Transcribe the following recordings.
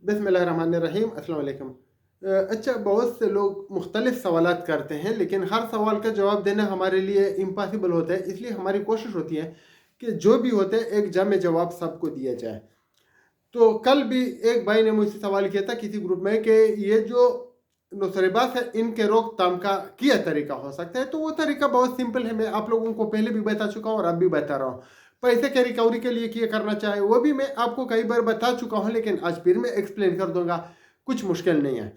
बिस्मिल्लाहिर्रहमानिर्रहीम, अस्सलाम वालेकुम। अच्छा, बहुत से लोग मुख्तलिफ सवालात करते हैं, लेकिन हर सवाल का जवाब देना हमारे लिए इम्पॉसिबल होता है। इसलिए हमारी कोशिश होती है कि जो भी होते हैं एक जमे जवाब सबको दिया जाए। तो कल भी एक भाई ने मुझसे सवाल किया था किसी ग्रुप में कि ये जो नुसरेबाज है इनके रोकथाम का क्या तरीका हो सकता है। तो वो तरीका बहुत सिंपल है, मैं आप लोगों को पहले भी बता चुका हूँ और अब भी बता रहा हूँ। पैसे के रिकवरी के लिए क्या करना चाहे वो भी मैं आपको कई बार बता चुका हूँ, लेकिन आज फिर मैं एक्सप्लेन कर दूंगा। कुछ मुश्किल नहीं है।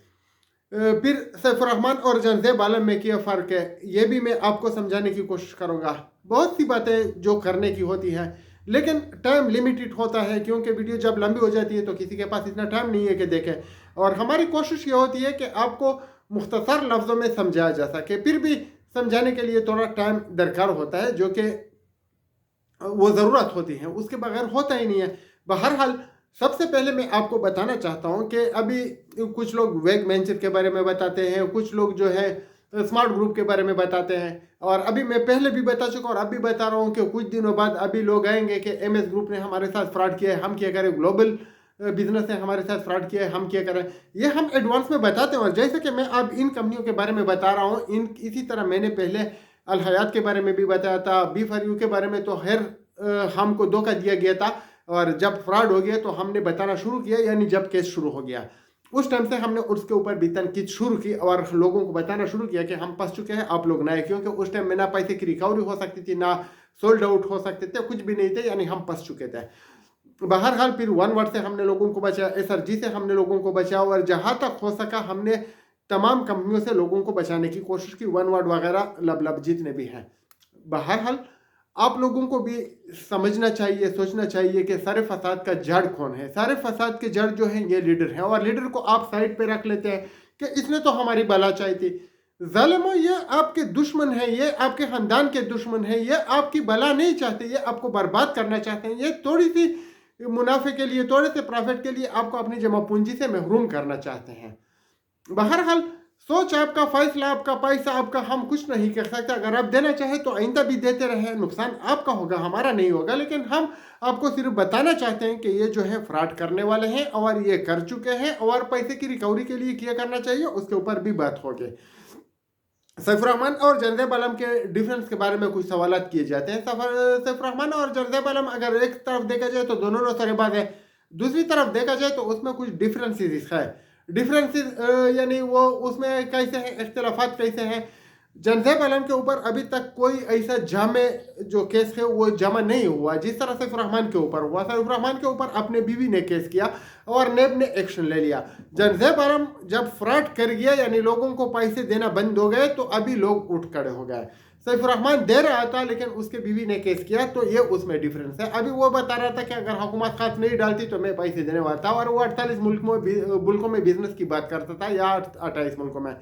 फिर सैफुर्रहमान और जनजेब आलम में क्या फ़र्क है ये भी मैं आपको समझाने की कोशिश करूंगा। बहुत सी बातें जो करने की होती हैं, लेकिन टाइम लिमिटेड होता है, क्योंकि वीडियो जब लंबी हो जाती है तो किसी के पास इतना टाइम नहीं है कि देखे। और हमारी कोशिश ये होती है कि आपको मुख्तसर लफ्ज़ों में समझाया जा सके। फिर भी समझाने के लिए थोड़ा टाइम दरकार होता है, जो कि वो ज़रूरत होती है, उसके बगैर होता ही नहीं है। बहरहाल, सबसे पहले मैं आपको बताना चाहता हूँ कि अभी कुछ लोग वेब वेंचर के बारे में बताते हैं, कुछ लोग जो है स्मार्ट ग्रुप के बारे में बताते हैं। और अभी मैं पहले भी बता चुका और अभी बता रहा हूँ कि कुछ दिनों बाद अभी लोग आएंगे कि एमएस ग्रुप ने हमारे साथ फ्रॉड किया है, हम क्या करें। ग्लोबल बिजनेस ने हमारे साथ फ्रॉड किया है, हम क्या करें। ये हम एडवांस में बताते हैं। और जैसे कि मैं अब इन कंपनियों के बारे में बता रहा हूँ, इन इसी तरह मैंने पहले अल हयात के बारे में भी बताया था, बी फॉर यू के बारे में। तो खैर हमको धोखा दिया गया था, और जब फ्रॉड हो गया तो हमने बताना शुरू किया, यानी जब केस शुरू हो गया उस टाइम से हमने उसके ऊपर भी तनकीद शुरू की और लोगों को बताना शुरू किया कि हम फंस चुके हैं, आप लोग ना आए। क्योंकि उस टाइम में ना पैसे की रिकवरी हो सकती थी, ना सोल्ड आउट हो सकते थे, कुछ भी नहीं थे, यानी हम फंस चुके थे। बहरहाल, फिर वन वर्ड से हमने लोगों को बचाया, SRG से हमने लोगों को बचाया, और जहाँ तक हो सका हमने तमाम कंपनियों से लोगों को बचाने की कोशिश की, वन वर्ड वगैरह लब जितने भी हैं। बहरहाल, आप लोगों को भी समझना चाहिए, सोचना चाहिए कि सारे फसाद का जड़ कौन है। सारे फसाद के जड़ जो है ये लीडर है, और लीडर को आप साइड पे रख लेते हैं कि इसने तो हमारी भला चाही थी। जालिमो, ये आपके दुश्मन है, ये आपके खानदान के दुश्मन है, ये आपकी भला नहीं चाहते, ये आपको बर्बाद करना चाहते हैं। ये थोड़ी सी मुनाफे के लिए, थोड़े से प्रॉफिट के लिए आपको अपनी जमा पूंजी से महरूम करना चाहते हैं। बहरहाल, सोच आपका, फैसला आपका, पैसा आपका, हम कुछ नहीं कर सकते। अगर आप देना चाहे तो आइंदा भी देते रहे, नुकसान आपका होगा, हमारा नहीं होगा। लेकिन हम आपको सिर्फ बताना चाहते हैं कि ये जो है फ्रॉड करने वाले हैं और ये कर चुके हैं, और पैसे की रिकवरी के लिए क्या करना चाहिए उसके ऊपर भी बात होगी। सैफुर्रहमान और जनजैब आलम के डिफरेंस के बारे में कुछ सवाल किए जाते हैं। सैफुर्रहमान और जनजैब आलम अगर एक तरफ देखा जाए तो दोनों नौसरेबाज है, दूसरी तरफ देखा जाए तो उसमें कुछ डिफरेंसेस है। डिफरेंसेस यानी वो उसमें कैसे हैं, इख्तलाफात कैसे हैं। जनजैब आलम के ऊपर अभी तक कोई ऐसा जामे जो केस है वो जमा नहीं हुआ, जिस तरह सैफुर्रहमान के ऊपर हुआ। सैफुर्रहमान के ऊपर अपने बीवी ने केस किया और नेब ने एक्शन ले लिया। जनजैब आलम जब फ्रॉड कर गया, यानी लोगों को पैसे देना बंद हो गए, तो अभी लोग उठ खड़े हो गए। सैफुर्रहमान दे रहा था, लेकिन उसके बीवी ने केस किया, तो ये उसमें डिफरेंस है। अभी वो बता रहा था कि अगर हुकूमत खास नहीं डालती तो मैं पैसे देने वाला था, और वो 48 मुल्कों में बिजनेस की बात करता था, या 28 मुल्कों में।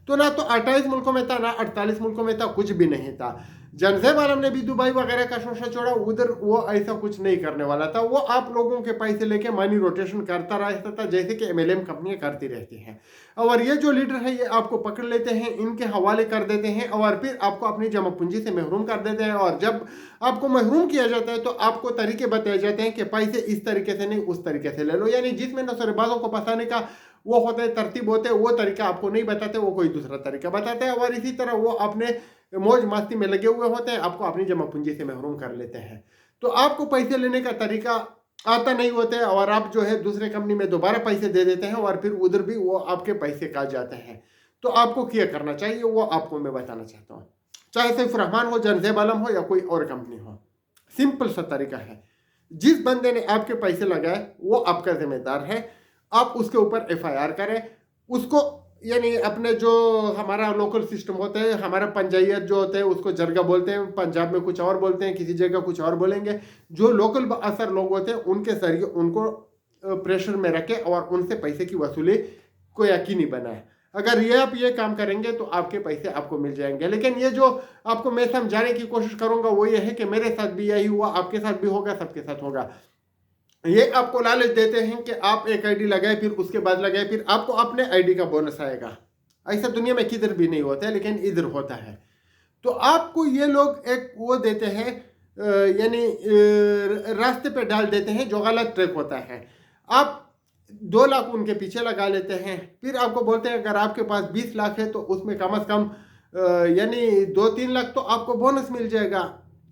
तो ना तो 28 मुल्कों में था, ना 48 मुल्कों में था, कुछ भी नहीं था। जनजैब आलम ने भी दुबई वगैरह का शोशा छोड़ा, उधर वो ऐसा कुछ नहीं करने वाला था। वो आप लोगों के पैसे लेके मनी रोटेशन करता रहता था, जैसे कि MLM कंपनियां करती रहती हैं। और ये जो लीडर है ये आपको पकड़ लेते हैं, इनके हवाले कर देते हैं, और फिर आपको अपनी जमा पूंजी से महरूम कर देते हैं। और जब आपको महरूम किया जाता है तो आपको तरीके बताए जाते हैं कि पैसे इस तरीके से नहीं, उस तरीके से ले लो। यानी जिसमें नौसरेबाजों को फंसाने का वो होते हैं, तरतीब होते हैं, वो तरीका आपको नहीं बताते, वो कोई दूसरा तरीका बताते हैं। और इसी तरह वो अपने मौज मस्ती में लगे हुए होते हैं, आपको अपनी जमा पूंजी से महरूम कर लेते हैं। तो आपको पैसे लेने का तरीका आता नहीं होता है, और आप जो है दूसरे कंपनी में दोबारा पैसे दे देते हैं, और फिर उधर भी वो आपके पैसे काट जाते हैं। तो आपको क्या करना चाहिए वो आपको मैं बताना चाहता हूँ। चाहे सैफुर्रहमान हो, जनजैब आलम हो, या कोई और कंपनी हो, सिंपल सा तरीका है। जिस बंदे ने आपके पैसे लगाए वो आपका जिम्मेदार है। आप उसके ऊपर FIR करें उसको। यानी अपने जो हमारा लोकल सिस्टम होता है, हमारा पंचायत जो होता है उसको जरगा बोलते हैं, पंजाब में कुछ और बोलते हैं, किसी जगह कुछ और बोलेंगे। जो लोकल असर लोग होते हैं उनके जरिए उनको प्रेशर में रखे और उनसे पैसे की वसूली को यकीनी बनाए। अगर ये आप ये काम करेंगे तो आपके पैसे आपको मिल जाएंगे। लेकिन ये जो आपको मैं समझाने की कोशिश करूंगा वो ये है कि मेरे साथ भी यही हुआ, आपके साथ भी होगा, सबके साथ होगा। ये आपको लालच देते हैं कि आप एक आईडी लगाए, फिर उसके बाद लगाए, फिर आपको अपने आईडी का बोनस आएगा। ऐसा दुनिया में किधर भी नहीं होता है, लेकिन इधर होता है। तो आपको ये लोग एक वो देते हैं, यानी रास्ते पे डाल देते हैं जो गलत ट्रैक होता है। आप 2 लाख उनके पीछे लगा लेते हैं। फिर आपको बोलते हैं अगर आपके पास 20 लाख है तो उसमें कम से कम यानी 2-3 लाख तो आपको बोनस मिल जाएगा।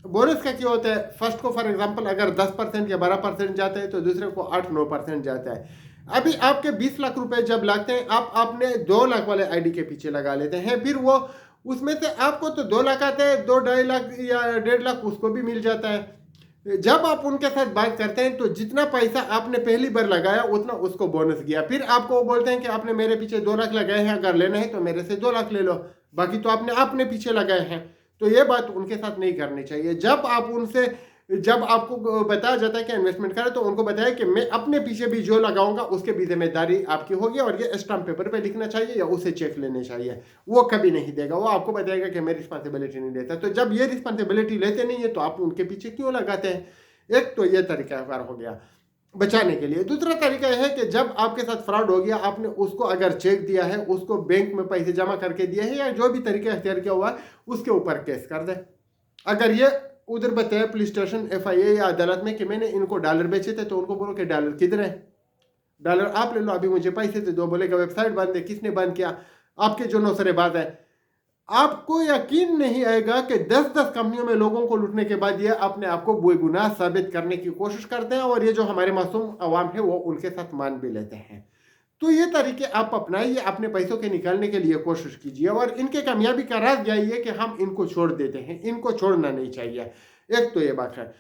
बोनस का क्या होता है, फर्स्ट को फॉर एग्जांपल अगर 10% या 12% जाता है तो दूसरे को 8-9% जाता है। अभी आपके 20 लाख रुपए जब लगते हैं, आपने 2 लाख वाले आईडी के पीछे लगा लेते हैं, फिर वो उसमें से आपको तो 2 लाख आते हैं, 2-2.5 लाख या 1.5 लाख उसको भी मिल जाता है। जब आप उनके साथ बात करते हैं तो जितना पैसा आपने पहली बार लगाया उतना उसको बोनस गया। फिर आपको वो बोलते हैं कि आपने मेरे पीछे 2 लाख लगाए हैं, अगर लेना है तो मेरे से 2 लाख ले लो, बाकी तो आपने अपने पीछे लगाए हैं। तो ये बात उनके साथ नहीं करनी चाहिए। जब आपको बताया जाता है कि इन्वेस्टमेंट करें तो उनको बताया कि मैं अपने पीछे भी जो लगाऊंगा उसके भी जिम्मेदारी आपकी होगी, और ये स्टाम्प पेपर पे लिखना चाहिए या उसे चेक लेने चाहिए। वो कभी नहीं देगा, वो आपको बताएगा कि मैं रिस्पॉन्सिबिलिटी नहीं लेता। तो जब ये रिस्पॉन्सिबिलिटी लेते नहीं है तो आप उनके पीछे क्यों लगाते हैं। एक तो ये तरीका हो गया बचाने के लिए। दूसरा तरीका यह है कि जब आपके साथ फ्रॉड हो गया, आपने उसको अगर चेक दिया है, उसको बैंक में पैसे जमा करके दिए हैं या जो भी तरीका अख्तियार किया हुआ है, उसके ऊपर केस कर दे। अगर ये उधर बताया पुलिस स्टेशन, FIA या अदालत में कि मैंने इनको डॉलर बेचे थे, तो उनको बोलो कि डॉलर किधर है, डॉलर आप ले लो, अभी मुझे पैसे दे दो। बोलेगा वेबसाइट बंद है, किसने बंद किया, आपके जो नौसरेबाज है। आपको यकीन नहीं आएगा कि 10-10 कंपनियों में लोगों को लूटने के बाद ये अपने आप को बेगुनाह साबित करने की कोशिश करते हैं, और ये जो हमारे मासूम अवाम है वो उनके साथ मान भी लेते हैं। तो ये तरीके आप अपनाइए, अपने पैसों के निकालने के लिए कोशिश कीजिए, और इनके कामयाबी का राज जाइए कि हम इनको छोड़ देते हैं, इनको छोड़ना नहीं चाहिए। एक तो ये बात है।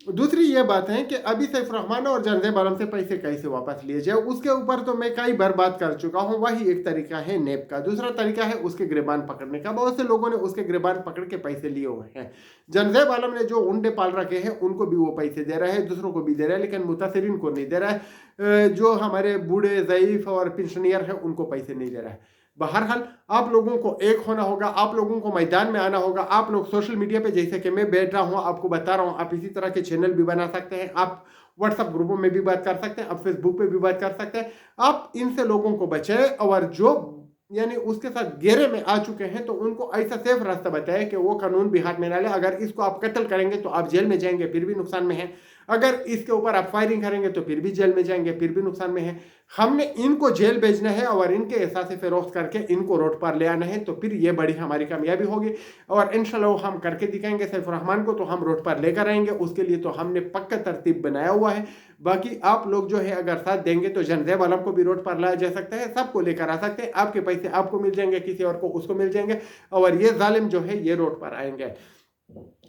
दूसरी ये बात है कि अभी सैफ रहमान और जनजैब आलम से पैसे कैसे वापस लिए जाए, उसके ऊपर तो मैं कई बार बात कर चुका हूँ। वही एक तरीका है नेप का। दूसरा तरीका है उसके गिरबान पकड़ने का। बहुत से लोगों ने उसके गिरबान पकड़ के पैसे लिए हुए हैं। जनजैब आलम ने जो उंडे पाल रखे हैं उनको भी वो पैसे दे रहा है, दूसरों को भी दे रहा है, लेकिन मुतासिरीन को नहीं दे रहा है। जो हमारे बूढ़े ज़ईफ और पेंशनियर हैं उनको पैसे नहीं दे रहा है। बहरहाल आप लोगों को एक होना होगा, आप लोगों को मैदान में आना होगा। आप लोग सोशल मीडिया पे जैसे कि मैं बैठ रहा हूँ आपको बता रहा हूँ, आप इसी तरह के चैनल भी बना सकते हैं, आप व्हाट्सएप ग्रुपों में भी बात कर सकते हैं, आप फेसबुक पे भी बात कर सकते हैं। आप इनसे लोगों को बचाए, और जो यानी उसके साथ घेरे में आ चुके हैं तो उनको ऐसा सेफ रास्ता बताए कि वो कानून भी हाथ में ना ले। अगर इसको आप कत्ल करेंगे तो आप जेल में जाएंगे, फिर भी नुकसान में है। अगर इसके ऊपर आप फायरिंग करेंगे तो फिर भी जेल में जाएंगे, फिर भी नुकसान में है। हमने इनको जेल भेजना है और इनके एहसास फरोख्त करके इनको रोड पर ले आना है, तो फिर ये बड़ी हमारी कामयाबी होगी। और इंशाल्लाह हम करके दिखाएंगे। सैफ रहमान को तो हम रोड पर लेकर आएंगे, उसके लिए तो हमने पक्का तरतीब बनाया हुआ है। बाकी आप लोग जो है अगर साथ देंगे तो जनजैब आलम को भी रोड पर लाया जा सकता है, सबको लेकर आ सकते हैं। आपके पैसे आपको मिल जाएंगे, किसी और को उसको मिल जाएंगे, और ये जालिम जो है ये रोड पर आएंगे,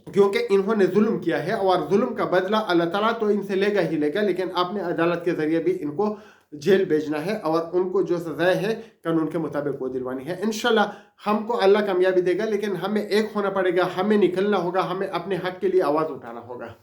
क्योंकि इन्होंने जुल्म किया है, और जुल्म का बदला अल्लाह ताला तो इनसे लेगा ही लेगा। लेकिन आपने अदालत के जरिए भी इनको जेल भेजना है, और उनको जो सजाएं है कानून के मुताबिक वो दिलवानी है। इंशाल्लाह हमको अल्लाह कामयाबी देगा, लेकिन हमें एक होना पड़ेगा, हमें निकलना होगा, हमें अपने हक के लिए आवाज़ उठाना होगा।